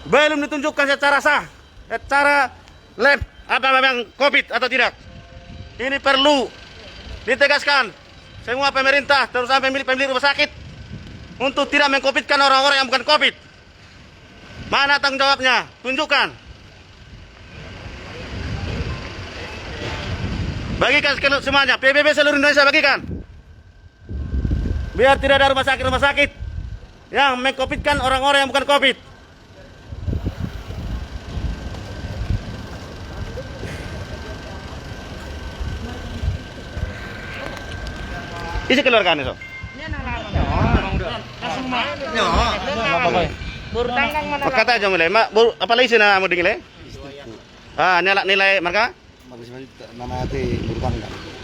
Belum ditunjukkan secara sah, secara lab apa memang COVID atau tidak. Ini perlu ditegaskan semua pemerintah, terutama pemilik rumah sakit, untuk tidak meng-COVID-kan orang-orang yang bukan COVID. Mana tanggung jawabnya? Tunjukkan. Bagikan semuanya, PBB seluruh Indonesia bagikan. Biar tidak ada rumah sakit yang meng-COVID-kan orang-orang yang bukan COVID. Isi keluarkan itu. Kata aja mulai, mak, apa lagi sih nama dinilai? Nilai marga?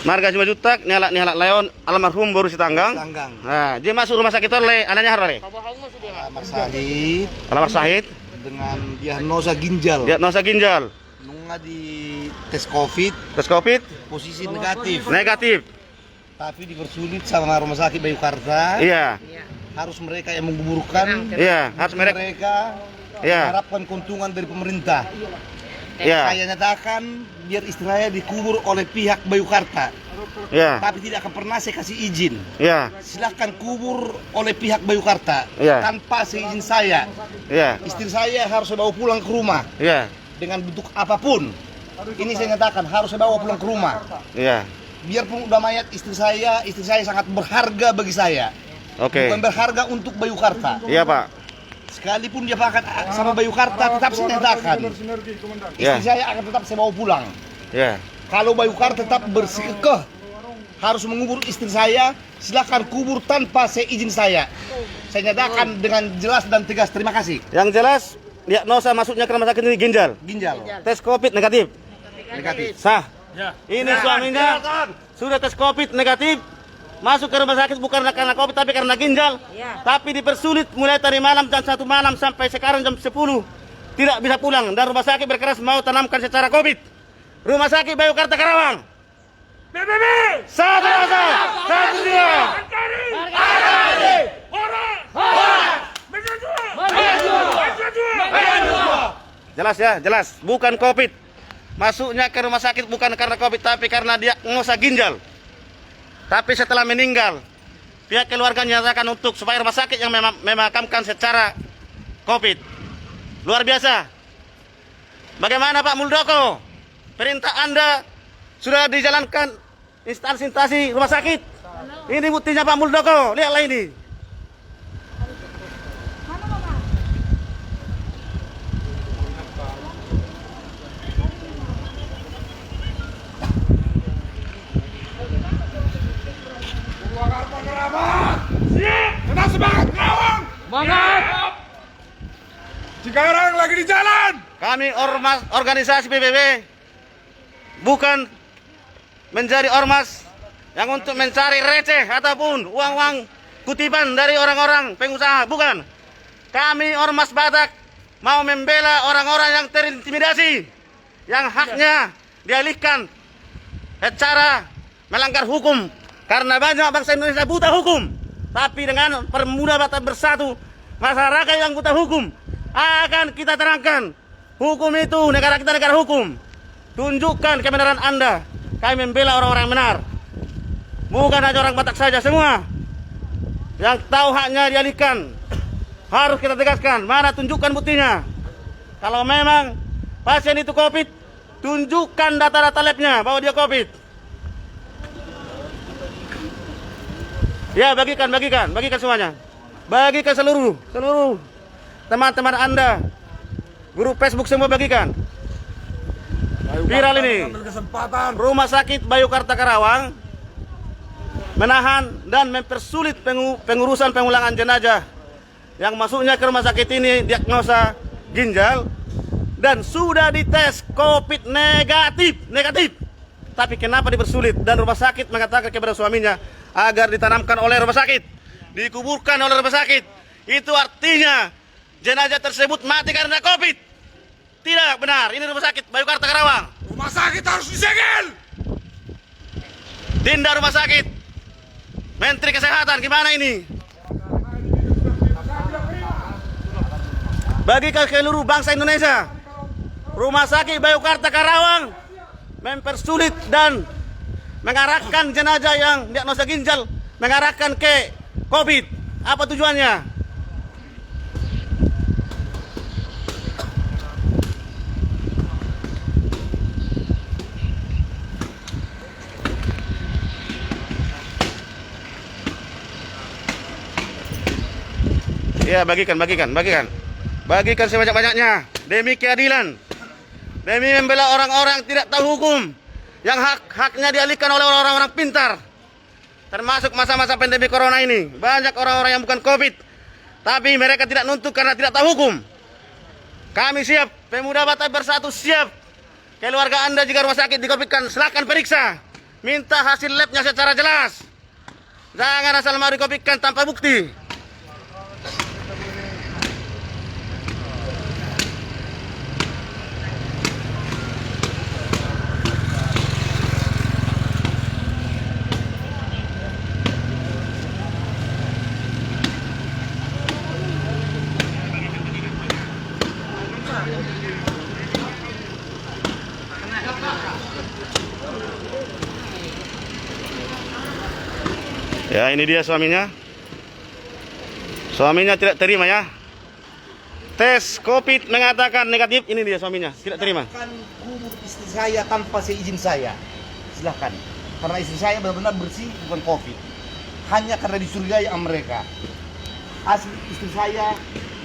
Marga 5 juta, nyala layon almarhum baru si tanggang. Nah, dia masuk rumah sakit oleh anaknya harus Alamar Sahid dengan diagnosa ginjal. Diagnosa ginjal. Nunggu di tes COVID. Tes COVID Posisi negatif. Negatif. Tapi dipersulit sama rumah sakit Bayukarta. Iya. Harus mereka yang menggugurkan. Iya, harus mereka. Iya. Harapkan keuntungan dari pemerintah. Iya. Saya nyatakan biar istilahnya dikubur oleh pihak Bayukarta. Iya. Tapi tidak akan pernah saya kasih izin. Iya. Silahkan kubur oleh pihak Bayukarta. Iya. Tanpa seizin saya. Iya. Istri saya harus saya bawa pulang ke rumah. Iya. Dengan bentuk apapun. Ini saya nyatakan harus saya bawa pulang ke rumah. Iya. Biarpun udah mayat istri saya sangat berharga bagi saya. Oke. Bukan berharga untuk Bayukarta. Iya, Pak. Sekalipun dia pakai sama Bayukarta, tetap saya nyatakan. Iya. Istri saya akan tetap saya bawa pulang. Iya. Kalau Bayukarta tetap bersikekoh harus mengubur istri saya, silakan kubur tanpa seizin saya. Saya nyatakan dengan jelas dan tegas. Terima kasih. Yang jelas, diagnosa masuknya ke rumah sakit ini ginjal. Ginjal. Tes COVID negatif. Negatif. Sah. Ini suaminya sudah tes COVID negatif, masuk ke rumah sakit bukan karena COVID tapi karena ginjal. Tapi dipersulit mulai tadi malam jam 1 malam sampai sekarang jam 10 tidak bisa pulang, dan rumah sakit berkeras mau tanamkan secara COVID. Rumah sakit Bayukarta Karawang. PBB. Satu rasa, satu dia. Jelas ya, jelas. Bukan COVID. Masuknya ke rumah sakit bukan karena COVID tapi karena diagnosa ginjal. Tapi setelah meninggal, pihak keluarga menyatakan untuk supaya rumah sakit yang memakamkan secara COVID. Luar biasa. Bagaimana Pak Muldoko? Perintah Anda sudah dijalankan instansi rumah sakit. Ini buktinya Pak Muldoko. Lihatlah ini. Kita semangat Karawang. Semangat. Cikarang lagi di jalan. Kami ormas organisasi PBB bukan menjadi ormas yang untuk mencari receh ataupun uang-uang kutipan dari orang-orang pengusaha, bukan. Kami ormas Batak mau membela orang-orang yang terintimidasi, yang haknya dialihkan secara melanggar hukum. Karena banyak bangsa Indonesia buta hukum. Tapi dengan Pemuda Batak Bersatu, masyarakat yang buta hukum akan kita terangkan. Hukum itu, negara kita negara hukum. Tunjukkan kebenaran Anda. Kami membela orang-orang yang benar. Bukan hanya orang Batak saja, semua yang tahu haknya dialihkan. Harus kita tegaskan. Mana tunjukkan buktinya. Kalau memang pasien itu COVID, tunjukkan data-data labnya bahwa dia COVID. Ya, bagikan semuanya. Bagikan seluruh teman-teman Anda. Grup Facebook semua bagikan. Viral ini. Kesempatan. Rumah Sakit Bayukarta Karawang menahan dan mempersulit pengurusan pengulangan jenazah yang masuknya ke rumah sakit ini diagnosa ginjal dan sudah dites COVID negatif. Tapi kenapa dipersulit? Dan rumah sakit mengatakan kepada suaminya agar ditanamkan oleh rumah sakit, dikuburkan oleh rumah sakit. Itu artinya jenazah tersebut mati karena COVID. Tidak benar. Ini rumah sakit Bayukarta Karawang. Rumah sakit harus disegel. Dinda rumah sakit. Menteri Kesehatan gimana ini? Bagikan seluruh bangsa Indonesia. Rumah sakit Bayukarta Karawang mempersulit dan mengarahkan jenazah yang diagnosa ginjal mengarahkan ke COVID. Apa tujuannya? Ya, bagikan sebanyak-banyaknya demi keadilan, demi membela orang-orang yang tidak tahu hukum, yang haknya dialihkan oleh orang-orang pintar. Termasuk masa-masa pandemi corona ini, banyak orang-orang yang bukan COVID, tapi mereka tidak nuntut karena tidak tahu hukum. Kami siap, Pemuda Batak Bersatu siap. Keluarga Anda jika rumah sakit di-COVID-kan, silakan periksa, minta hasil labnya secara jelas. Jangan asal mau di-COVID-kan tanpa bukti. Ya, ini dia suaminya. Suaminya tidak terima ya. Tes COVID mengatakan negatif. Ini dia suaminya, tidak terima. Silakan kubur istri saya tanpa seizin saya. Silahkan. Karena istri saya benar-benar bersih, bukan COVID. Hanya karena dicurigai sama mereka. Asli istri saya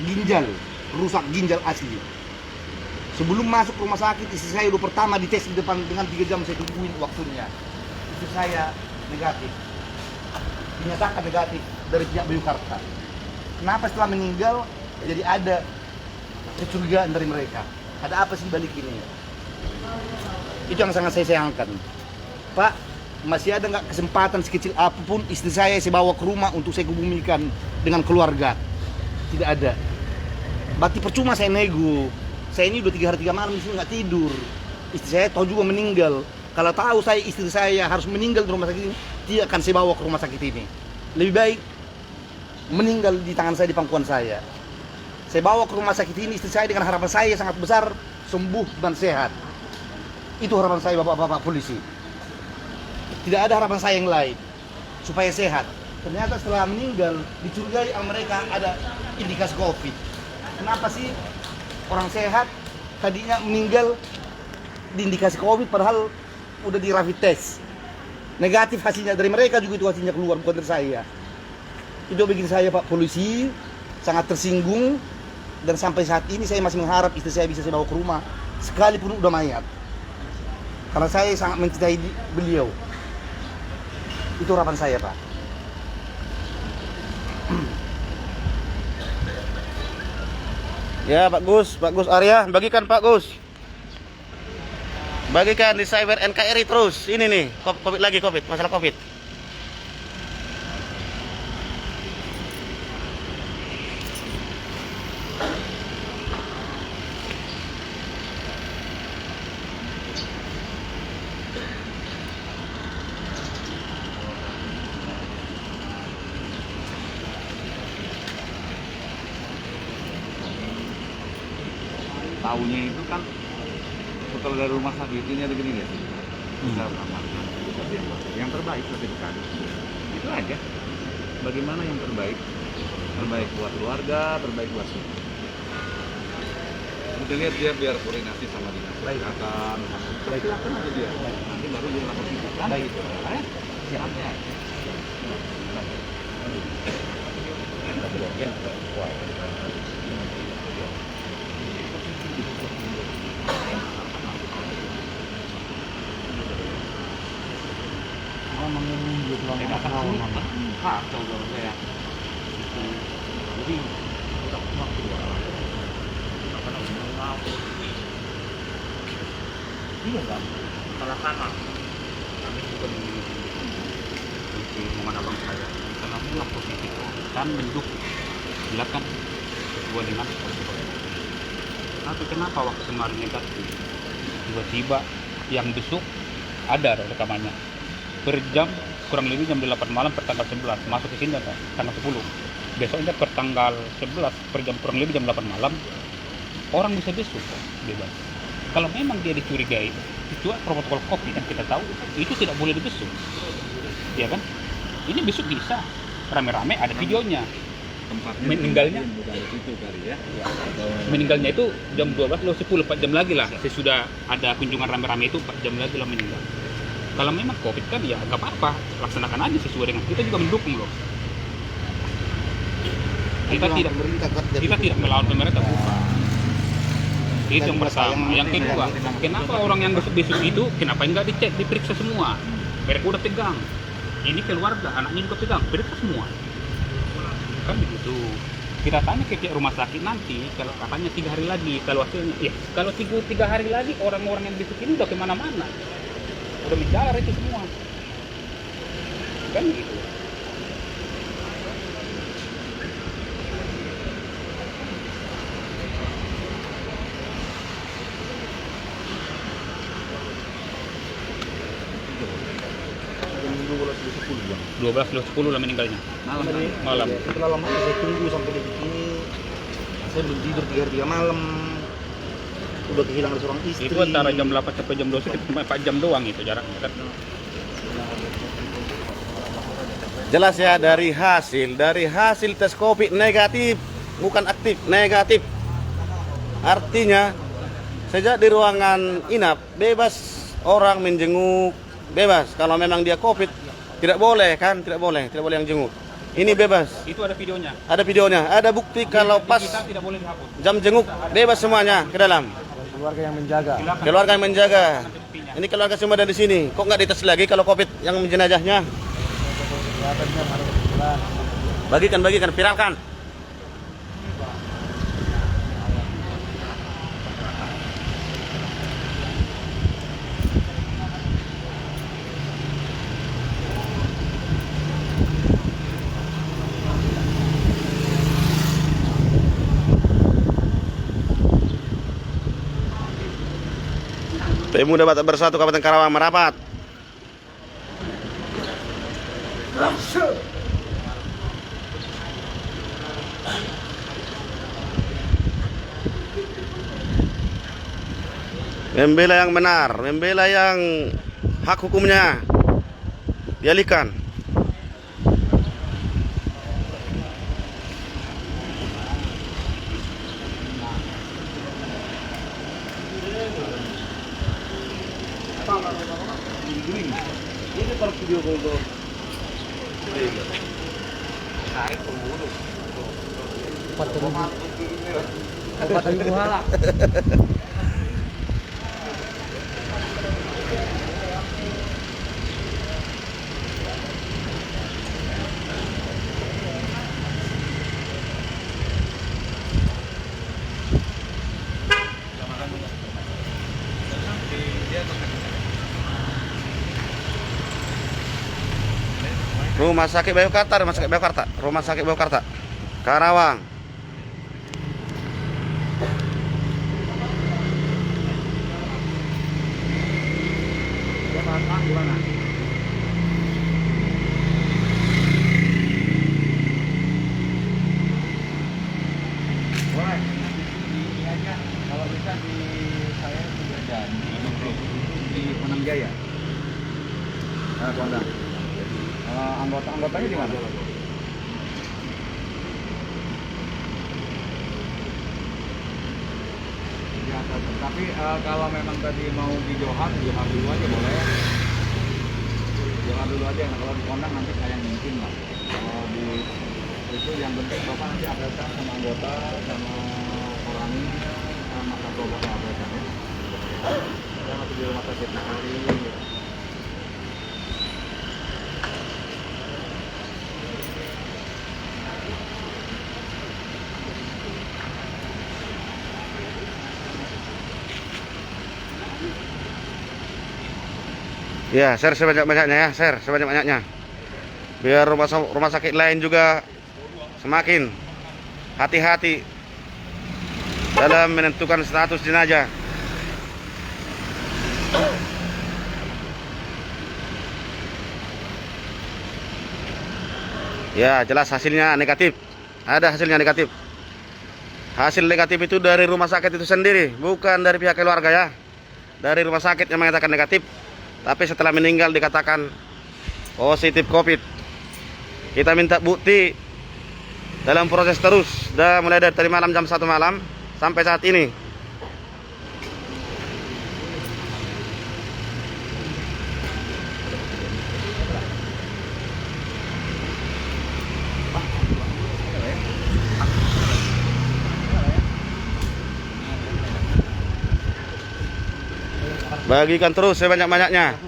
ginjal, rusak ginjal asli. Sebelum masuk rumah sakit, istri saya udah pertama dites di depan dengan 3 jam saya tungguin waktunya. Istri saya negatif. Dinyatakan negatif dari pihak Bayukarta. Kenapa setelah meninggal jadi ada kecurigaan dari mereka? Ada apa sih balik ini? Itu yang sangat saya sayangkan. Pak, masih ada nggak kesempatan sekecil apapun istri saya bawa ke rumah untuk saya kubumikan dengan keluarga? Tidak ada. Berarti percuma saya nego. Saya ini udah 3 hari 3 malam di sini nggak tidur. Istri saya tahu juga meninggal. Kalau tahu saya istri saya harus meninggal di rumah sakit ini, dia akan saya bawa ke rumah sakit ini. Lebih baik meninggal di tangan saya, di pangkuan saya. Saya bawa ke rumah sakit ini istri saya dengan harapan saya sangat besar sembuh dan sehat. Itu harapan saya bapak-bapak polisi. Tidak ada harapan saya yang lain supaya sehat. Ternyata setelah meninggal dicurigai sama mereka ada indikasi COVID. Kenapa sih orang sehat tadinya meninggal diindikasi COVID padahal udah di rapid test negatif hasilnya? Dari mereka juga itu hasilnya keluar, bukan dari saya. Itu bikin saya Pak polisi sangat tersinggung, dan sampai saat ini saya masih mengharap istri saya bisa saya bawa ke rumah sekalipun udah mayat, karena saya sangat mencintai beliau. Itu harapan saya Pak. Ya Pak Gus Arya, bagikan Pak Gus. Bagikan di Cyber NKRI terus. Ini nih, COVID lagi, masalah COVID. tahunya itu kan setelah dari rumah sakit ini ada gini ya. Kita beramalkan yang terbaik sertifikat. Itu aja. Bagaimana yang terbaik? Terbaik buat keluarga, terbaik buat semua. Kita lihat dia biar koordinasi sama dinas kesehatan. Silakan aja dia. Nanti baru dia lapor kita kan gitu. Siap ya. Iya kan, salah sana. Kami juga di rumah abang saya. Karena bilang positif dan mendukung. Silakan sesuai dengan protokol. Tapi kenapa waktu kemarin negatif? Tiba-tiba yang besok ada rekamannya. Per jam kurang lebih jam 8 malam per tanggal 11 masuk ke sini tanggal 10. Besoknya per tanggal 11 per jam kurang lebih jam 8 malam orang bisa besok bebas. Kalau memang dia dicurigai, itu protokol COVID yang kita tahu itu tidak boleh dibesuk, ya kan? Ini besok bisa rame-rame ada videonya. Meninggalnya itu kali ya. Meninggalnya itu jam 12 loh 10 4 jam lagi lah. Sesudah ada kunjungan rame-rame itu 4 jam lagi lah meninggal. Kalau memang COVID kan ya nggak apa-apa, laksanakan aja sesuai dengan kita juga mendukung loh. Kita tidak melawan pemerintah, bukan. Itu yang pertama. Yang kedua, kenapa orang yang besuk-besuk itu kenapa nggak dicek, diperiksa semua? Mereka udah pegang. Ini keluarga, anaknya juga pegang, periksa semua. Kan begitu. Kita tanya ke pihak rumah sakit nanti, kalau katanya 3 hari lagi, kalau hasilnya, ya kalau 3 hari lagi orang-orang yang besuk ini udah kemana-mana, udah menjalar itu semua. Kan gitu. Jam 12.10 lah meninggalnya. Malam. Setelah lama saya tunggu sampai detik ini. Saya belum tidur 3 hari 3 malam. Udah kehilangan seorang istri. Itu antara jam 8 sampai jam 12 itu cuma 4 jam doang itu jaraknya kan. Jelas ya dari hasil tes COVID negatif, bukan aktif, negatif. Artinya sejak di ruangan inap bebas orang menjenguk, bebas. Kalau memang dia COVID tidak boleh kan, tidak boleh yang jenguk. Ini bebas. Itu ada videonya. Ada videonya, ada bukti kalau pas Kita tidak boleh dihapus. jam jenguk bebas semuanya ke dalam. Keluarga yang menjaga. Silakan. Keluarga yang menjaga. Ini keluarga semua dari sini. Kok nggak dites lagi kalau COVID yang jenazahnya? Bagikan, viralkan. Pemuda Batak Bersatu Kabupaten Karawang merapat. Membela yang benar, membela yang hak hukumnya dialihkan. Ini kalau video call Rumah Sakit Bayangkara, Karawang. Boleh. Ini aja. Kalau bisa di Jaya. Kondang. Anggotanya di mana? Ya, tapi kalau memang tadi mau di Johar dulu aja boleh. Johar dulu aja. Nah, kalau di Kondang nanti saya yang mimpin lah. Kalau di itu yang penting bapak nanti update sama anggota sama orang ini sama satu bapak update ya. Saya masih di rumah sakit Nakari. Ya, share sebanyak-banyaknya ya, share sebanyak-banyaknya. Biar rumah sakit lain juga semakin hati-hati dalam menentukan status jenazah. Ya, jelas hasilnya negatif. Ada hasilnya negatif. Hasil negatif itu dari rumah sakit itu sendiri, bukan dari pihak keluarga ya. Dari rumah sakit yang mengatakan negatif. Tapi setelah meninggal dikatakan positif COVID. Kita minta bukti dalam proses terus. Sudah mulai dari tadi malam jam 1 malam sampai saat ini. Bagikan terus sebanyak-banyaknya.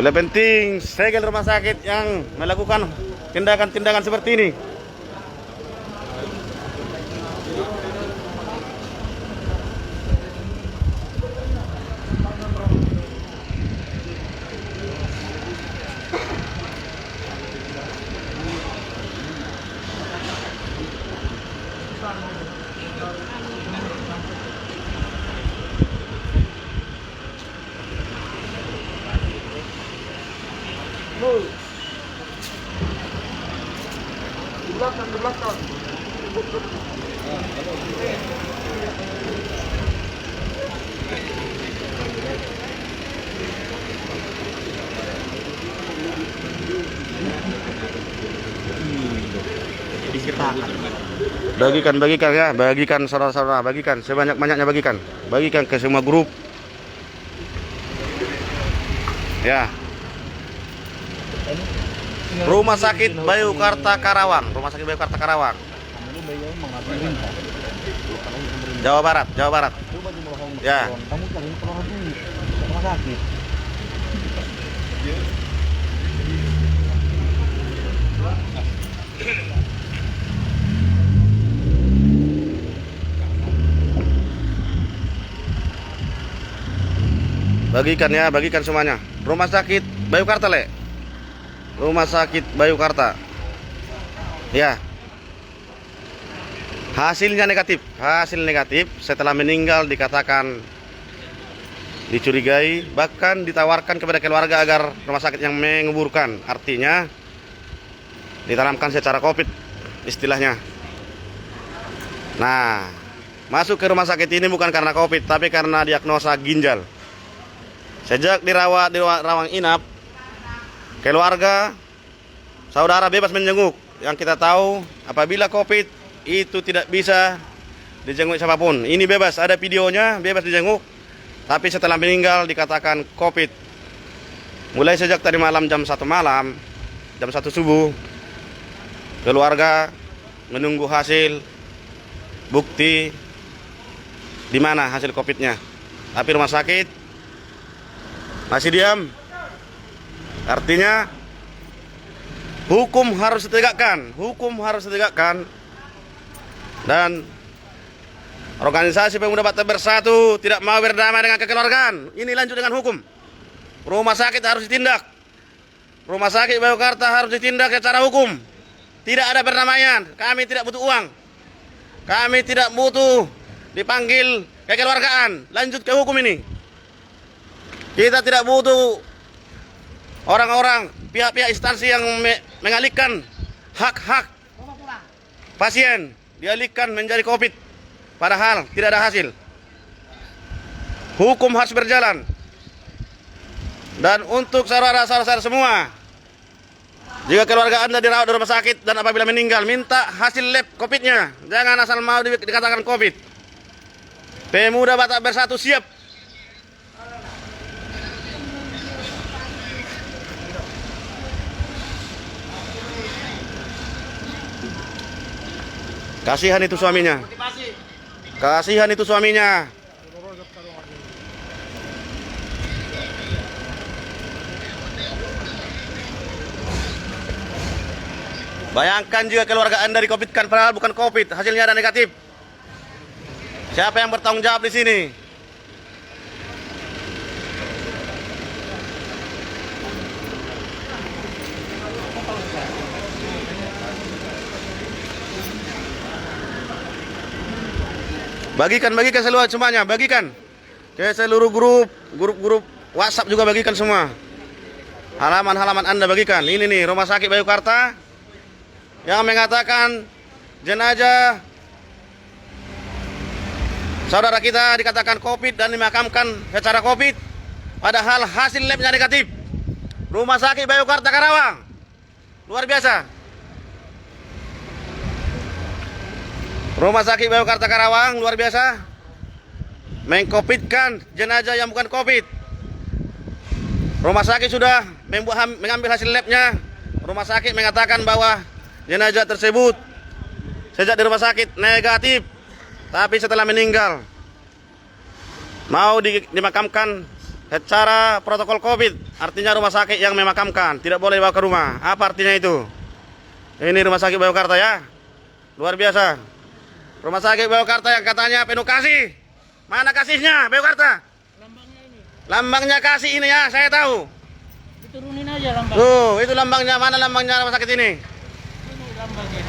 Bila penting segel rumah sakit yang melakukan tindakan-tindakan seperti ini. Di belakang. Bagikan ya, bagikan saudara-saudara, bagikan sebanyak-banyaknya, bagikan ke semua grup. Ya. Rumah Sakit Bayukarta Karawang, Jawa Barat. Ya. Bagikan ya, bagikan semuanya. Rumah Sakit Bayukarta, Le. Rumah Sakit Bayukarta. Ya. Hasil negatif setelah meninggal dikatakan dicurigai, bahkan ditawarkan kepada keluarga agar rumah sakit yang menguburkan. Artinya ditanamkan secara COVID istilahnya. Nah, masuk ke rumah sakit ini bukan karena COVID, tapi karena diagnosa ginjal. Sejak dirawat di ruang inap, keluarga, saudara bebas menjenguk. Yang kita tahu, apabila COVID itu tidak bisa dijenguk siapapun. Ini bebas, ada videonya, bebas dijenguk. Tapi setelah meninggal dikatakan COVID. Mulai sejak tadi malam jam 1 malam, jam 1 subuh, keluarga menunggu hasil bukti di mana hasil COVID-nya. Tapi rumah sakit masih diam. Artinya hukum harus ditegakkan, dan organisasi Pemuda Batak Bersatu tidak mau berdamai dengan kekeluargaan. Ini lanjut dengan hukum. Rumah sakit harus ditindak. Rumah Sakit Bayukarta harus ditindak secara hukum. Tidak ada perdamaian. Kami tidak butuh uang. Kami tidak butuh dipanggil kekeluargaan. Lanjut ke hukum ini. Kita tidak butuh orang-orang, pihak-pihak instansi yang mengalihkan hak-hak pasien, dialihkan menjadi COVID, padahal tidak ada hasil. Hukum harus berjalan. Dan untuk saudara-saudara semua, jika keluarga Anda dirawat di rumah sakit dan apabila meninggal, minta hasil lab COVID-nya. Jangan asal mau dikatakan COVID. Pemuda Batak Bersatu siap. Kasihan itu suaminya. Kasihan itu suaminya. Bayangkan jika keluarga Anda di-COVID-kan padahal bukan COVID, hasilnya ada negatif. Siapa yang bertanggung jawab di sini? Bagikan semuanya, bagikan ke seluruh grup WhatsApp juga bagikan semua. Halaman-halaman Anda bagikan. Ini nih Rumah Sakit Bayukarta yang mengatakan jenazah saudara kita dikatakan COVID dan dimakamkan secara COVID, padahal hasil labnya negatif. Rumah Sakit Bayukarta Karawang, luar biasa. Rumah Sakit Bayukarta Karawang luar biasa, meng-COVID-kan jenazah yang bukan COVID. Rumah sakit sudah mengambil hasil labnya. Rumah sakit mengatakan bahwa jenazah tersebut sejak di rumah sakit negatif, tapi setelah meninggal mau dimakamkan secara protokol COVID. Artinya rumah sakit yang memakamkan, tidak boleh dibawa ke rumah. Apa artinya itu? Ini Rumah Sakit Bayukarta ya, luar biasa. Rumah Sakit Bayukarta yang katanya penuh kasih. Mana kasihnya Bayukarta? Lambangnya ini. Lambangnya kasih ini ya, saya tahu. Diturunin aja lambang. Tuh, itu lambangnya. Mana lambangnya rumah sakit ini? Ini lambangnya.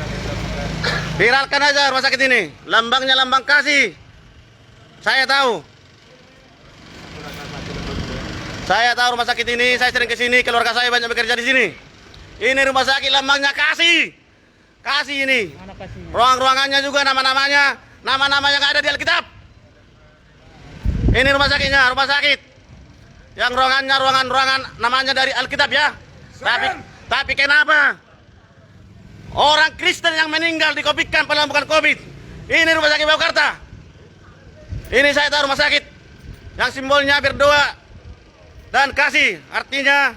Viralkan aja rumah sakit ini. Lambangnya lambang kasih. Saya tahu. Saya tahu rumah sakit ini. Saya sering ke sini. Keluarga saya banyak bekerja di sini. Ini rumah sakit lambangnya kasih. Kasih ini. Mana kasihnya? Ruang-ruangannya juga nama-namanya. Nama-nama yang ada di Alkitab. Ini rumah sakitnya. Rumah sakit. Yang ruangannya ruangan namanya dari Alkitab ya. Tapi kenapa? Orang Kristen yang meninggal di-COVID-kan padahal bukan COVID. Ini Rumah Sakit Bayukarta. Ini saya tahu rumah sakit yang simbolnya berdoa dan kasih. Artinya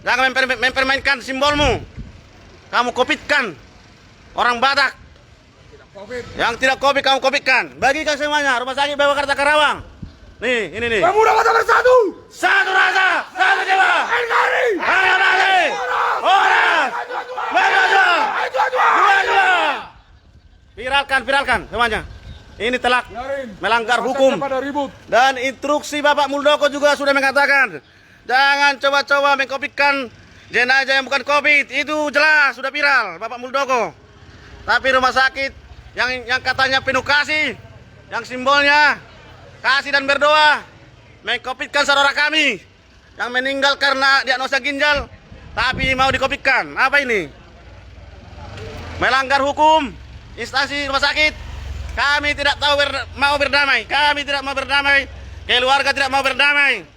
jangan mempermainkan simbolmu. Kamu COVID-kan orang Batak. Yang tidak COVID kamu COVID-kan. Bagikan semuanya Rumah Sakit Bayukarta Karawang. Nih, ini nih. Pemuda Batak Bersatu. Satu rasa, satu jiwa. NKRI. Ayo nanti. Orang. Dua. Viralkan semuanya. Ini telah melanggar hukum. Dan instruksi Bapak Muldoko juga sudah mengatakan, jangan coba-coba meng-COVID-kan jenazah yang bukan COVID. Itu jelas sudah viral Bapak Muldoko. Tapi rumah sakit yang katanya penuh kasih, yang simbolnya kasih dan berdoa, meng-COVID-kan saudara kami yang meninggal karena diagnosa ginjal, tapi mau di-COVID-kan. Apa ini? Melanggar hukum instansi rumah sakit. Kami tidak mau berdamai. Kami tidak mau berdamai. Keluarga tidak mau berdamai.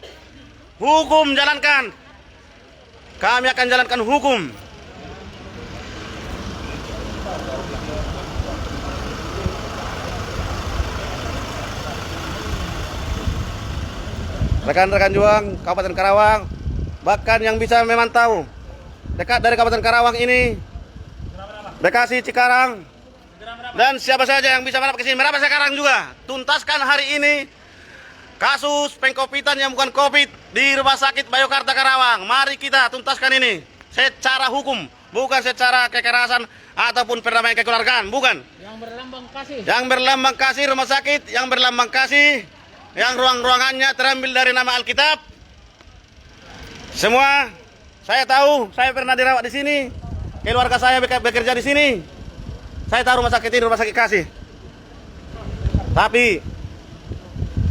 Hukum jalankan. Kami akan jalankan hukum. Rekan-rekan juang Kabupaten Karawang, bahkan yang bisa memantau dekat dari Kabupaten Karawang ini, Bekasi, Cikarang, dan siapa saja yang bisa merapat ke sini, merapat sekarang juga. Tuntaskan hari ini kasus pengkopitan yang bukan COVID di Rumah Sakit Bayukarta Karawang. Mari kita tuntaskan ini secara hukum, bukan secara kekerasan ataupun perdamaian kekeluargaan, bukan. Yang berlambang kasih. Yang berlambang kasih rumah sakit, yang berlambang kasih, yang ruang-ruangannya terambil dari nama Alkitab. Semua saya tahu, saya pernah dirawat di sini. Keluarga saya bekerja di sini. Saya tahu rumah sakit ini rumah sakit kasih. Tapi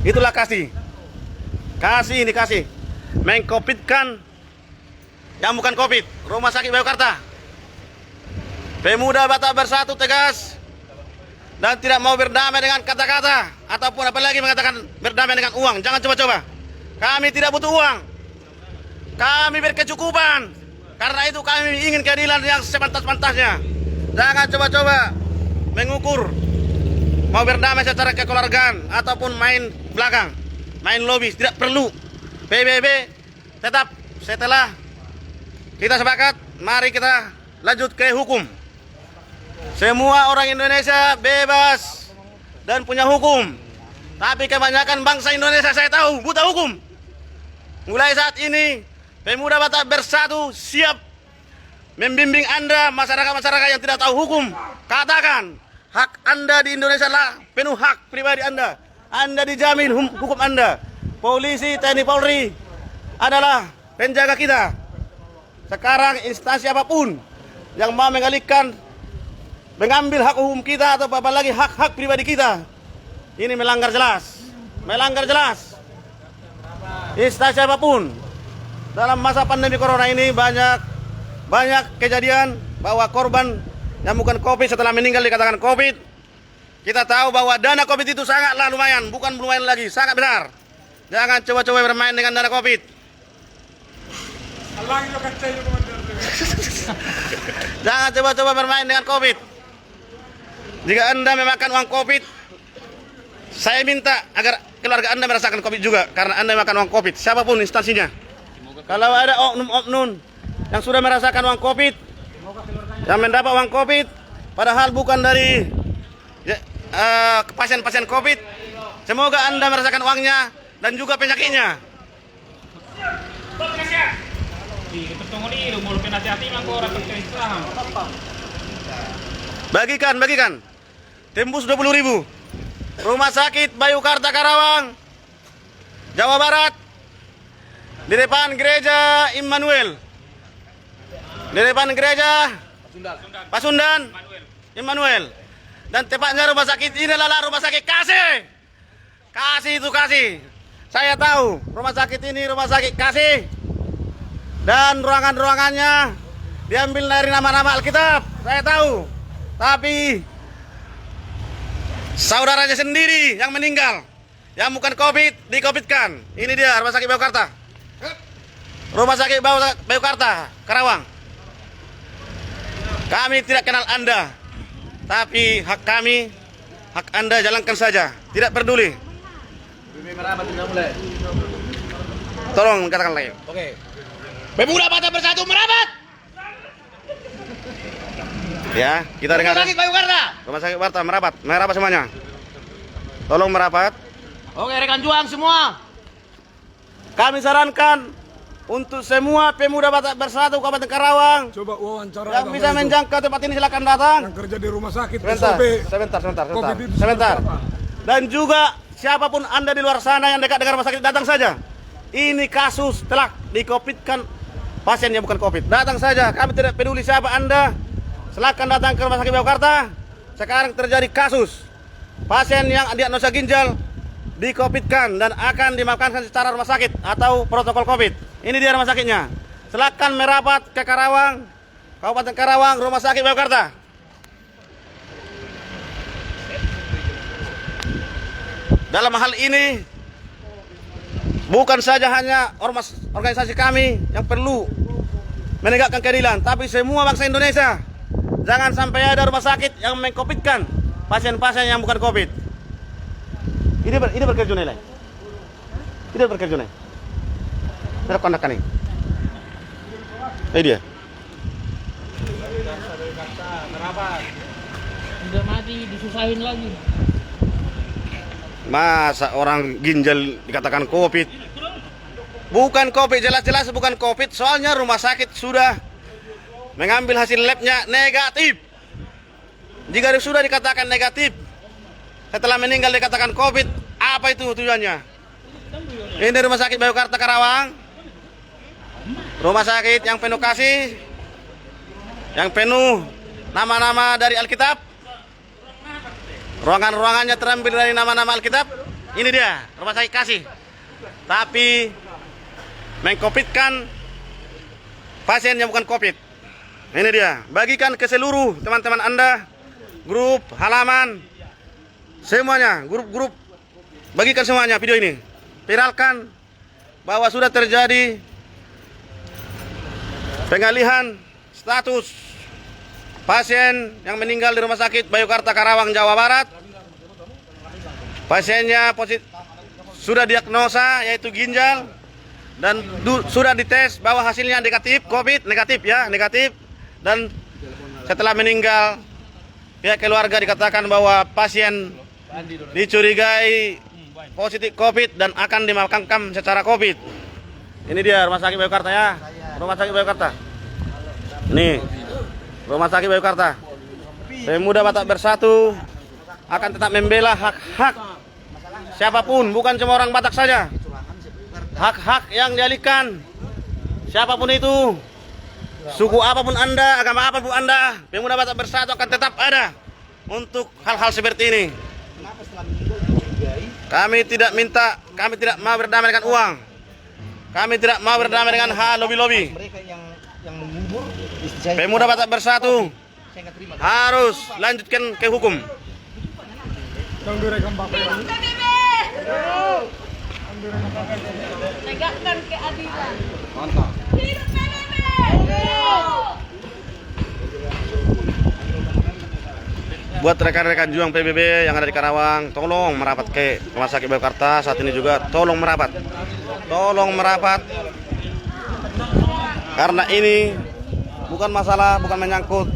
itulah kasih. Kasih ini kasih. Meng-COVID-kan yang bukan COVID. Rumah Sakit Bayukarta. Pemuda Batak Bersatu tegas. dan tidak mau berdamai dengan kata-kata ataupun apalagi mengatakan berdamai dengan uang. Jangan coba-coba. Kami tidak butuh uang. Kami berkecukupan. Karena itu kami ingin keadilan yang sepantas-pantasnya. Jangan coba-coba mengukur mau berdamai secara kekeluargaan ataupun main belakang, main lobby. Tidak perlu. PBB tetap setelah kita sepakat, mari kita lanjut ke hukum. Semua orang Indonesia bebas dan punya hukum. Tapi kebanyakan bangsa Indonesia saya tahu buta hukum. Mulai saat ini Pemuda Batak Bersatu siap membimbing Anda masyarakat-masyarakat yang tidak tahu hukum. Katakan hak Anda di Indonesia adalah penuh hak pribadi Anda. Anda dijamin hukum Anda. Polisi, TNI, Polri adalah penjaga kita. Sekarang instansi apapun yang mau mengalihkan, mengambil hak hukum kita atau apalagi hak-hak pribadi kita, ini melanggar jelas. Melanggar jelas. Instansi apapun. Dalam masa pandemi corona ini banyak kejadian bahwa korban yang bukan COVID setelah meninggal dikatakan COVID. Kita tahu bahwa dana COVID itu sangatlah lumayan, bukan lumayan lagi, sangat besar. Jangan coba-coba bermain dengan dana COVID. Jangan coba-coba bermain dengan COVID. Jika Anda memakan uang COVID, saya minta agar keluarga Anda merasakan COVID juga karena Anda memakan uang COVID, siapapun instansinya. Kalau ada oknum-oknum yang sudah merasakan uang COVID, yang mendapat uang COVID, padahal bukan dari pasien-pasien COVID, semoga Anda merasakan uangnya dan juga penyakitnya. Bagikan. Tembus 20.000. Rumah Sakit Bayukarta Karawang, Jawa Barat. Di depan gereja Immanuel. Di depan gereja Pasundan Immanuel. Dan tepatnya rumah sakit ini adalah rumah sakit Kasih. Kasih itu kasih. Saya tahu rumah sakit ini rumah sakit Kasih. Dan ruangan-ruangannya diambil dari nama-nama Alkitab. Saya tahu. Tapi saudaranya sendiri yang meninggal, yang bukan COVID, di-COVID-kan. Ini dia rumah sakit Bayukarta. Rumah sakit Bayukarta, Karawang. Kami tidak kenal Anda, tapi hak kami, hak Anda jalankan saja, tidak peduli. Tolong katakan lagi. Oke. Pemuda Batak Bersatu merapat. Ya, kita dengar. Rumah sakit Bayukarta. Rumah sakit Bayukarta merapat semuanya. Tolong merapat. Oke, rekan juang semua. Kami sarankan untuk semua pemuda Batak Bersatu Kabupaten Karawang Coba wawancara yang bisa menjangkau tempat ini silakan datang. yang kerja di rumah sakit Sebentar. Dan juga siapapun Anda di luar sana yang dekat dengan rumah sakit datang saja. Ini kasus telah di-COVID-kan pasien yang bukan COVID. Datang saja, kami tidak peduli siapa Anda. Silakan datang ke rumah sakit Bayukarta. Sekarang terjadi kasus pasien yang diagnosa ginjal di-COVID-kan dan akan dimakamkan secara rumah sakit atau protokol COVID. Ini dia rumah sakitnya. Silakan merapat ke Karawang, Kabupaten Karawang, Rumah Sakit Bayukarta. Dalam hal ini bukan saja hanya ormas organisasi kami yang perlu menegakkan keadilan, tapi semua bangsa Indonesia. Jangan sampai ada rumah sakit yang meng-COVID-kan pasien-pasien yang bukan COVID. Ini berkerja nilai. Ini berkerja nilai. Berapa kondak ini? Ini dia. Udah mati, disusahin lagi. Masa orang ginjal dikatakan COVID? Bukan COVID, jelas-jelas bukan COVID. Soalnya rumah sakit sudah mengambil hasil labnya negatif. Jika sudah dikatakan negatif, setelah meninggal dikatakan COVID, apa itu tujuannya? Ini rumah sakit Bayukarta Karawang. Rumah sakit yang penuh kasih, yang penuh nama-nama dari Alkitab. Ruangan-ruangannya terambil dari nama-nama Alkitab. Ini dia, rumah sakit kasih. Tapi meng-COVID-kan pasien yang bukan COVID. Ini dia, bagikan ke seluruh teman-teman Anda, grup, halaman, semuanya, grup-grup, bagikan semuanya video ini, viralkan bahwa sudah terjadi pengalihan status pasien yang meninggal di Rumah Sakit Bayangkara Karawang, Jawa Barat. Pasiennya sudah diagnosa yaitu ginjal dan sudah dites bahwa hasilnya negatif COVID, negatif. Dan setelah meninggal pihak keluarga dikatakan bahwa pasien dicurigai positif COVID dan akan dimakamkan secara COVID. Ini dia Rumah Sakit Bayangkara ya. Rumah Sakit Bayangkara. Nih. Rumah Sakit Bayangkara. Pemuda Batak Bersatu akan tetap membela hak-hak siapapun, bukan cuma orang Batak saja. Hak-hak yang dialihkan siapapun itu, suku apapun Anda, agama apapun Anda, Pemuda Batak Bersatu akan tetap ada untuk hal-hal seperti ini. Kami tidak mau berdamai dengan uang. Kami tidak mau berdamai dengan hal lobby-lobby. Mereka yang mengubur istri saya. Pemuda Batak Bersatu Saya nggak terima. harus lanjutkan ke hukum. Tegakkan keadilan. Mantap. Hidup PBB! Buat rekan-rekan juang PBB yang ada di Karawang, tolong merapat ke Rumah Sakit Bayangkara saat ini juga. Tolong merapat. Karena ini bukan masalah, bukan menyangkut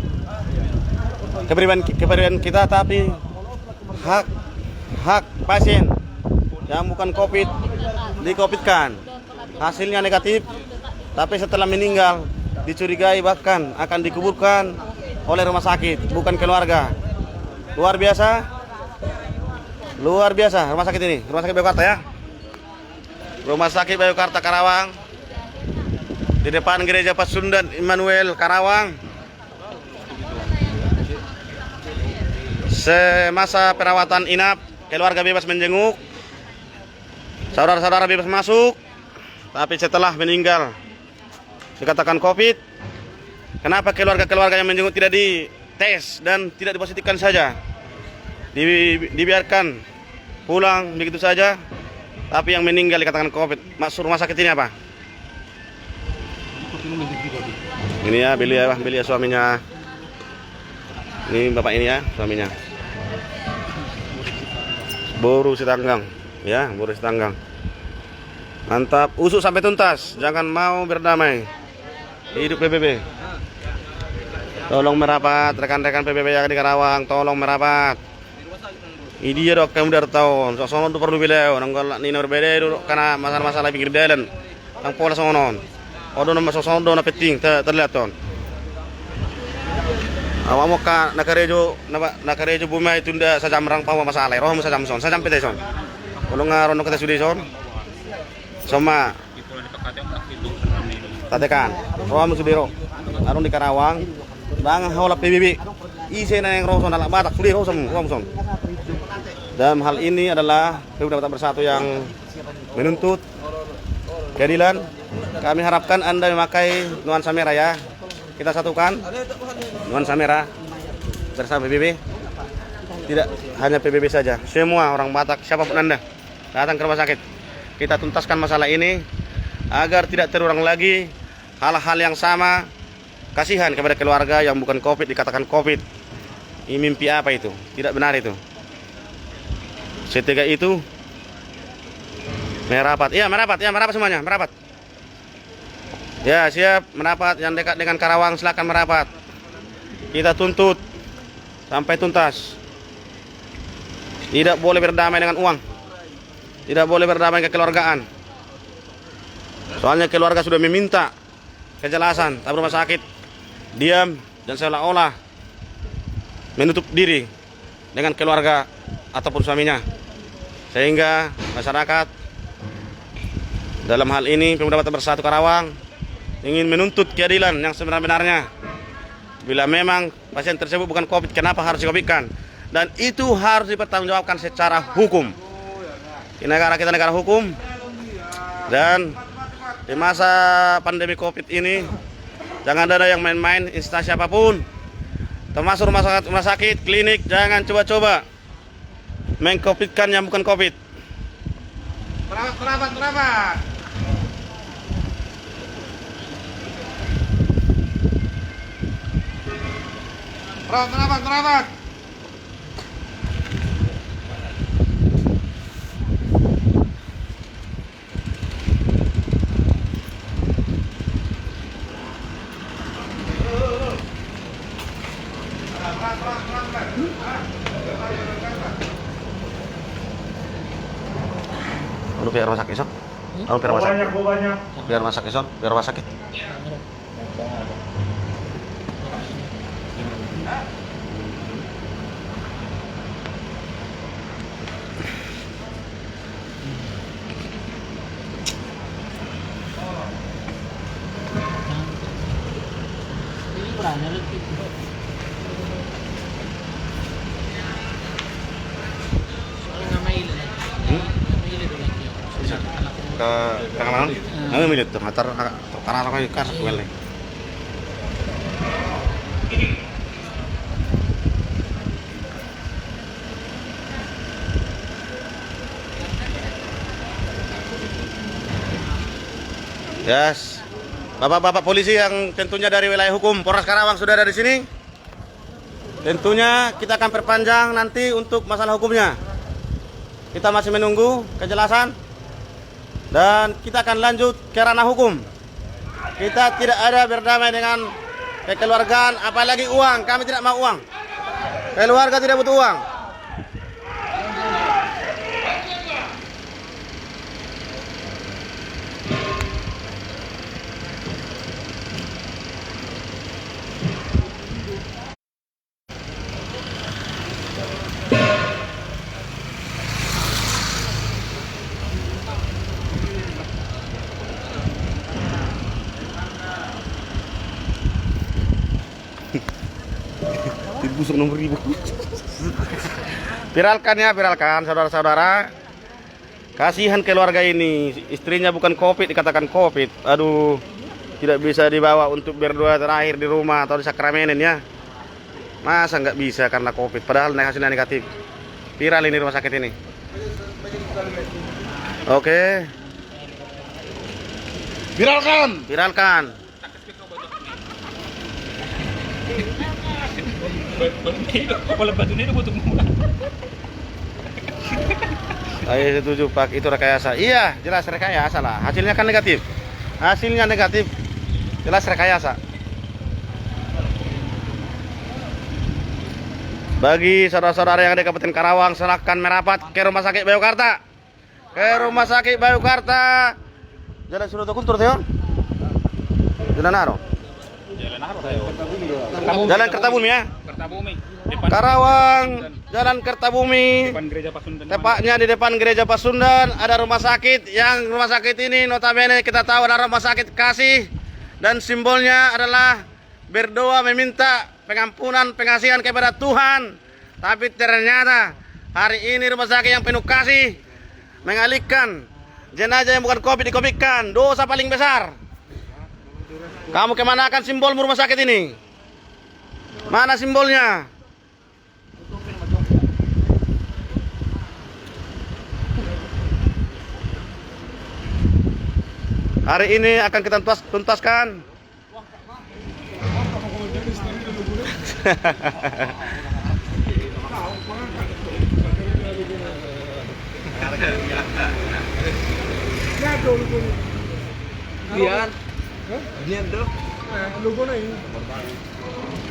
kepribadian kita, tapi hak pasien yang bukan COVID di-COVID-kan. Hasilnya negatif, tapi setelah meninggal dicurigai bahkan akan dikuburkan oleh rumah sakit, bukan keluarga. Luar biasa rumah sakit ini, Rumah Sakit Bayangkara ya. Rumah Sakit Bayangkara Karawang, di depan Gereja Pasundan Immanuel Karawang. Semasa perawatan inap, keluarga bebas menjenguk, saudara-saudara bebas masuk, tapi setelah meninggal dikatakan COVID. Kenapa keluarga-keluarga yang menjenguk tidak dites dan tidak dipositifkan saja? Dibiarkan pulang begitu saja, tapi yang meninggal dikatakan COVID. Masuk rumah sakit ini apa? Ini ya, beliau suaminya. Ini bapak ini ya, suaminya. Boru Sitanggang, ya, Boru Sitanggang. Mantap, usut sampai tuntas, jangan mau berdamai. Hidup PBB. Tolong merapat, rekan-rekan PBB yang di Karawang, tolong merapat. Ini dia dok, kamu udah tahu, sosono tuh perlu beliau, nanggal nina berbeda dulu karena masalah-masalah pinggir jalan, tang pola sonon. Odo nama sosono do na penting terlihat ton. Awak ka nakarejo bumay tunda sa jamrang pa masalah, roh mo sa jamson, sa jampete son. Kulo nga rono kita sudi son. Sama tatekan, roh mo sudiro. Aron di Karawang, bang hawla PBB. Isi na yang roh son ala Batak sudi roh son. Dalam hal ini adalah Pemuda Batak Bersatu yang menuntut keadilan. Kami harapkan Anda memakai nuansa merah ya. Kita satukan nuansa merah bersama PBB. Tidak hanya PBB saja, semua orang Batak, siapapun Anda datang ke rumah sakit. Kita tuntaskan masalah ini agar tidak terulang lagi hal-hal yang sama. Kasihan kepada keluarga yang bukan COVID dikatakan COVID. Ini mimpi apa itu? Tidak benar itu. Setiga itu merapat. Iya, merapat semuanya, merapat. Ya, siap merapat. Yang dekat dengan Karawang silakan merapat. Kita tuntut sampai tuntas. Tidak boleh berdamai dengan uang. Tidak boleh berdamai kekeluargaan. Soalnya keluarga sudah meminta kejelasan, tapi rumah sakit diam dan seolah-olah menutup diri dengan keluarga ataupun suaminya. Sehingga masyarakat dalam hal ini Pemuda Batak Bersatu Karawang ingin menuntut keadilan yang sebenar-benarnya. Bila memang pasien tersebut bukan COVID, kenapa harus di-COVID-kan? Dan itu harus dipertanggungjawabkan secara hukum. Di negara kita negara hukum. Dan di masa pandemi COVID ini jangan ada yang main-main instansi apapun, termasuk rumah sakit, klinik, jangan coba-coba mengkopitkan yang bukan COVID. Perawat, perawat, perawat. Perawat, perawat, perawat. Lu biar rumah sakit son? Lu biar rumah sakit. Biar rumah sakit son, biar rumah sakit. Ini kurang lebih. Soalnya nggak mail lagi. Nggak mail itu lagi. Ke tengah mana? Nggak milih tuh, ngatar karena orang itu kas wele. Yes, bapak-bapak polisi yang tentunya dari wilayah hukum Polres Karawang sudah ada di sini. Tentunya kita akan perpanjang nanti untuk masalah hukumnya. Kita masih menunggu kejelasan dan kita akan lanjut ke ranah hukum. Kita tidak ada berdamai dengan kekeluargaan, apalagi uang. Kami tidak mau uang. Keluarga tidak butuh uang. Busuk nomor 1000. Viralkan ya, viralkan saudara-saudara. Kasihan keluarga ini, istrinya bukan COVID dikatakan COVID. Aduh, tidak bisa dibawa untuk berdua terakhir di rumah atau di sakramenin ya. Masa nggak bisa karena COVID, padahal hasilnya negatif. Viral ini rumah sakit ini. Oke. Viralkan. Viralkan. Kalau batunya itu butuh murah. Saya setuju Pak, itu rekayasa. Iya, jelas rekayasa lah. Hasilnya kan negatif. Hasilnya negatif. Jelas rekayasa. Bagi saudara-saudara yang ada di Kabupaten Karawang, silakan merapat ke Rumah Sakit Bayukarta. Ke Rumah Sakit Bayukarta. Jalan Suroto Kuntur, Teo. Jalan Naro. Jalan Kertabumi ya. Kertabumi. Karawang, Jalan Kertabumi. Depan gereja Pasundan. Tepatnya di depan gereja Pasundan ada rumah sakit. Yang rumah sakit ini notabene kita tahu adalah rumah sakit kasih dan simbolnya adalah berdoa meminta pengampunan pengasihan kepada Tuhan. Tapi ternyata hari ini rumah sakit yang penuh kasih mengalihkan jenazah yang bukan COVID dikomitkan. Dosa paling besar. Kamu kemanakan simbol rumah sakit ini? Mana simbolnya? Hari ini akan kita tuntaskan. Lihat. Lihat dong.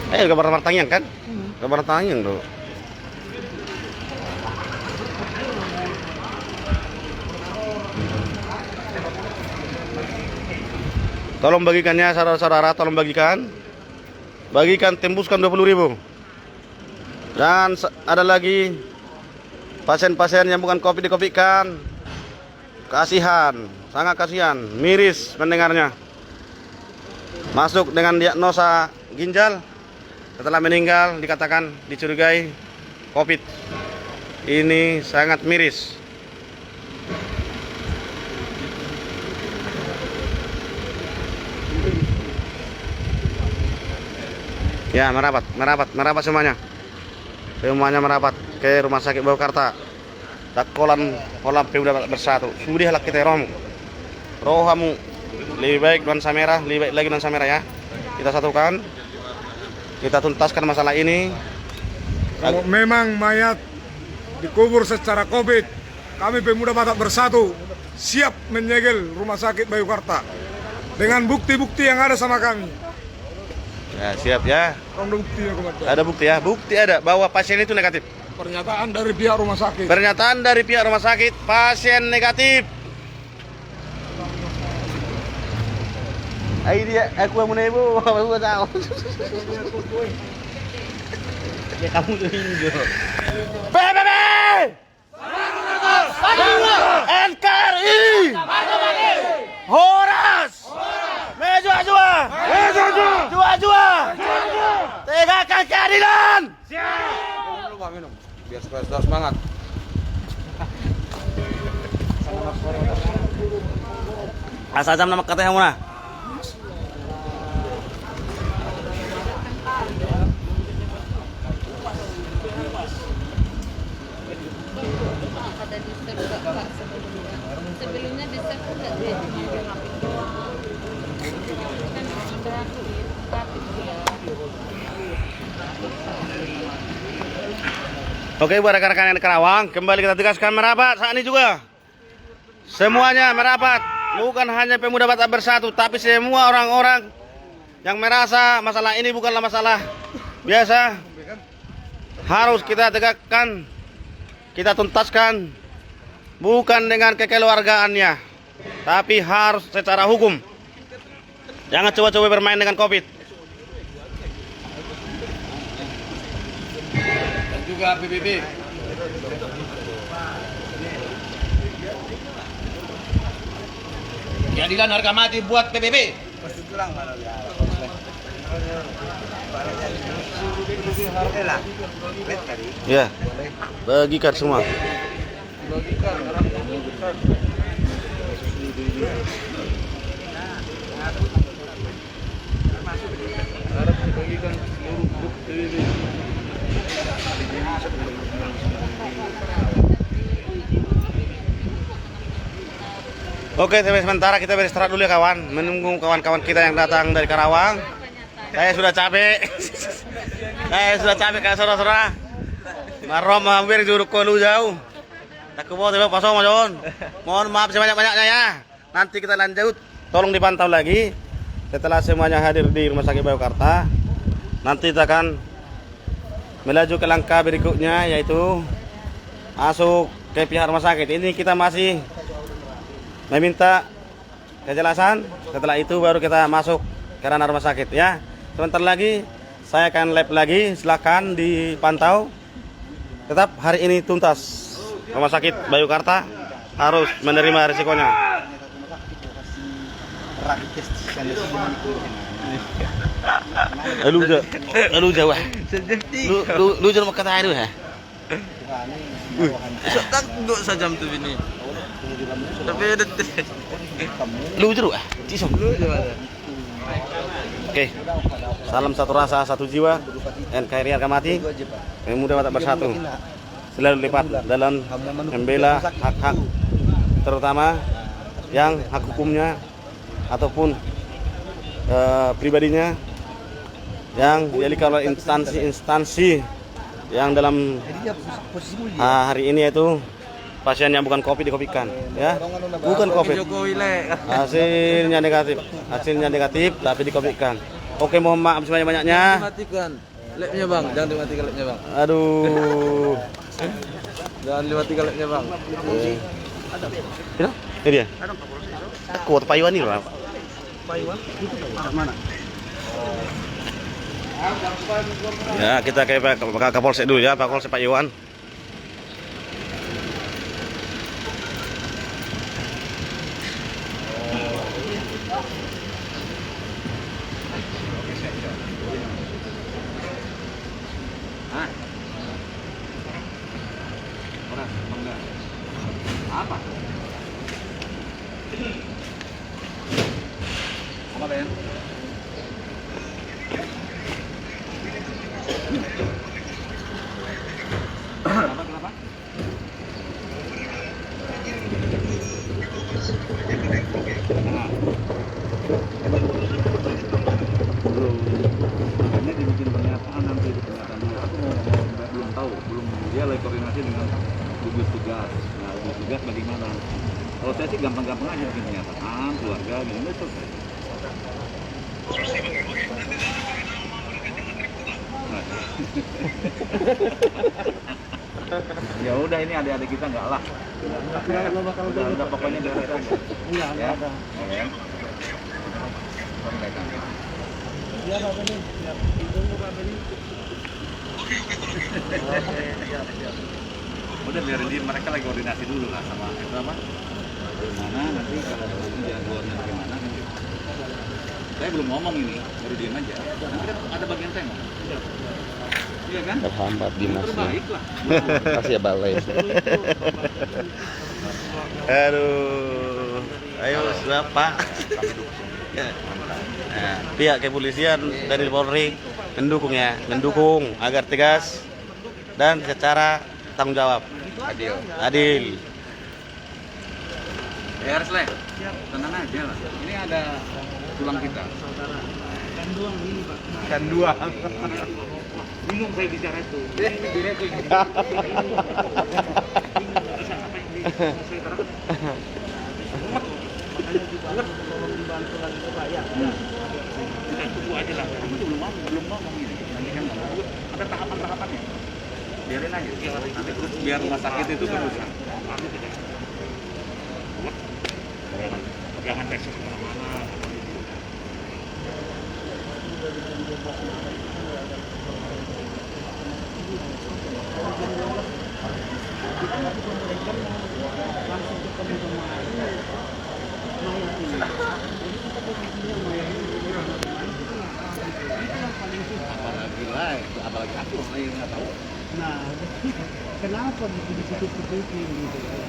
Gambar tanyang kan? Gambar tanyang tuh. Tolong bagikannya saudara-saudara, tolong bagikan. Bagikan, tembuskan 20.000. Dan ada lagi pasien-pasien yang bukan COVID dikopikan. Kasihan, sangat kasihan, miris mendengarnya. Masuk dengan diagnosa ginjal, setelah meninggal dikatakan dicurigai COVID. Ini sangat miris. Ya, merapat semuanya. Semuanya merapat ke Rumah Sakit Bayukarta. Dakolan kolam Pemuda Bersatu. Sudahlah kita rohamu lebih baik nuansa merah, lebih baik lagi nuansa merah ya. Kita satukan, kita tuntaskan masalah ini. Kalau memang mayat dikubur secara COVID, kami Pemuda Batak Bersatu siap menyegel Rumah Sakit Bayukarta dengan bukti-bukti yang ada sama kami. Ya, siap ya. Ada buktinya, Komandan. Ada bukti ya, bukti ada bahwa pasien itu negatif. Pernyataan dari pihak rumah sakit. Pernyataan dari pihak rumah sakit, pasien negatif. Ay dia, aku yang ibu, aku tahu. Ya kamu tuh hijau. PBB! NKRI! Horas! Mejua-jua! Jua-jua! Tegakkan keadilan! Minum, biar supaya semangat. Asal jam nama katanya muna. Ada di juga Pak sebelumnya di set enggak dia kan berakhir tapi dia Oke, buat rekan-rekan yang di Karawang, kembali kita tegaskan merapat saat ini juga. Semuanya merapat, bukan hanya Pemuda Batak Bersatu, tapi semua orang-orang yang merasa masalah ini bukanlah masalah biasa. Harus kita tegakkan, kita tuntaskan, bukan dengan kekeluargaannya, tapi harus secara hukum. Jangan coba-coba bermain dengan COVID. Juga PBB. Keadilan harga mati buat PBB. Ya, bagikan semua. Oke, tapi sementara kita beristirahat dulu ya kawan, menunggu kawan-kawan kita yang datang dari Karawang. Saya sudah capek. Kak saudara-saudara. Marom hampir juruk kolu jauh. Tak kebawa tiba pasong John. Mohon maaf sebanyak-banyaknya ya. Nanti kita lanjut. Tolong dipantau lagi. Setelah semuanya hadir di Rumah Sakit Bayukarta, nanti kita akan melaju ke langkah berikutnya, yaitu masuk ke pihak rumah sakit. Ini kita masih meminta kejelasan. Setelah itu baru kita masuk ke ranah rumah sakit ya. Sebentar lagi saya akan live lagi, silakan dipantau. Tetap hari ini tuntas. Rumah sakit Bayukarta harus menerima risikonya. Lu jauh. Lu jangan kata air ya. Tak duduk sajam tu bini. Tapi ada Lu jeruk Cisong. Oke. Salam satu rasa, satu jiwa. NKRI harga mati. Pemuda Batak Bersatu. Selalu lipat dalam membela hak-hak, terutama yang hak hukumnya ataupun pribadinya yang dialihkan oleh instansi-instansi yang dalam hari ini yaitu pasien yang bukan COVID dikopikan ya, bukan COVID, hasilnya negatif tapi dikopikan. Oke, mohon maaf sebanyak-banyaknya. matikan labnya bang, jangan dimatikan labnya bang. Aduh, Jangan dimatikan labnya bang. ini dia kuat payuan ini loh. Ya, kita ke Kapolsek dulu ya, Pak Kapolsek Pak Iwan. Apa? Apa Ben? Kenapa? Nah, makanya dibikin pernyataan nanti di pernyataannya. Aku belum tahu, dia lagi koordinasi dengan gugus tugas. Nah, gugus tugas bagaimana? Kalau saya sih gampang-gampang aja bikin pernyataan, keluarga, gitu, udah selesai. Nah. Ya udah, ini adik-adik kita enggak lah. Udah pokoknya beres aja. Ya. Udah biarin dia, mereka lagi koordinasi dulu lah sama itu apa? Mana nanti kalau jadwalnya bagaimana nanti. Saya belum ngomong ini, baru diam aja. Nanti kan ada bagian saya ngomong. Iya kan? Terhambat Dimasnya. Terbaik lah. Kasih ya balai. Aduh, ayo Bapak. Nah, pihak kepolisian dari Polri mendukung agar tegas dan secara tanggung jawab. Adil. Ya harus lah. Tenang aja lah. Ini ada tulang kita. Kan 2. Bingung saya bicara itu. Tunggu aja lah. Kamu belum ngomong ini. Nanti kan ada tahapan-tahapannya. Biarin aja. Nanti terus biar rumah sakit itu berusaha. Jangan tes kemana-mana. Apalagi aku orang lain nggak tahu. Nah, kenapa ditutup-tutupin gitu ya?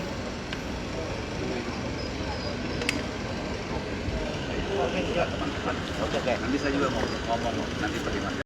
Oke, nanti saya juga mau ngomong nanti pertimbangan.